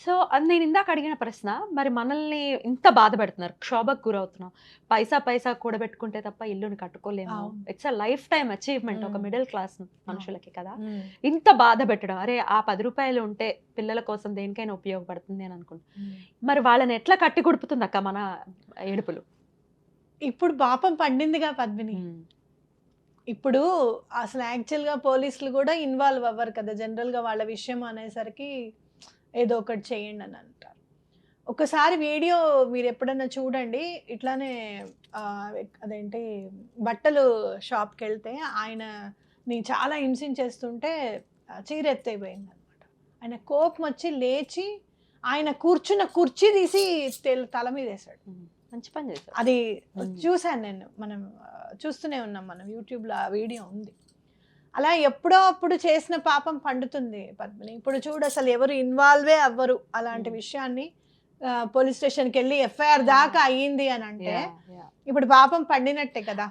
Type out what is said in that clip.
So అది నేను ఇందాక అడిగిన ప్రశ్న, మరి మనల్ని ఇంత బాధ పెడుతున్నారు, క్షోభకు గురవుతున్నాం, పైసా పైసా కూడబెట్టుకుంటే తప్ప ఇల్లుని కట్టుకోలేము, అవును. It's a life time achievement ఒక మ్మ్. మిడిల్ క్లాస్ మనుషులకి కదా, మ్మ్. ఇంత బాధ పెట్టడం, అరే ఆ 10 రూపాయలు ఉంటే పిల్లల కోసం దేనికైనా ఉపయోగపడుతుంది అని అనుకుంటున్నాను. మ్మ్. మరి వాళ్ళని ఎట్లా కట్టి కుడుపుతుంది అక్క మన ఏడుపులు? ఇప్పుడు పాపం పండిందిగా పద్మిని. ఇప్పుడు అసలు యాక్చువల్గా పోలీసులు కూడా ఇన్వాల్వ్ అవ్వరు కదా, జనరల్గా వాళ్ళ విషయం అనేసరికి ఏదో ఒకటి చేయండి అని అంటారు. ఒకసారి వీడియో మీరు ఎప్పుడన్నా చూడండి, ఇట్లానే ఆ, అదేంటి బట్టలు షాప్కి వెళ్తే ఆయనని చాలా హింసించేస్తుంటే చీర ఎత్తైపోయింది అనమాట. ఆయన కోపం వచ్చి లేచి ఆయన కూర్చున్న కుర్చీ తీసి తల మీద వేశాడు. మంచి పని చేశారు. అది చూశాను నేను, మనం చూస్తూనే ఉన్నాం, మనం యూట్యూబ్లో ఆ వీడియో ఉంది. అలా ఎప్పుడో అప్పుడు చేసిన పాపం పండుతుంది పద్మిని. ఇప్పుడు చూడు, అసలు ఎవరు ఇన్వాల్వే అవ్వరు అలాంటి విషయాన్ని. పోలీస్ స్టేషన్కి వెళ్ళి ఎఫ్ఐఆర్ దాకా అయ్యింది అని అంటే ఇప్పుడు పాపం పండినట్టే కదా.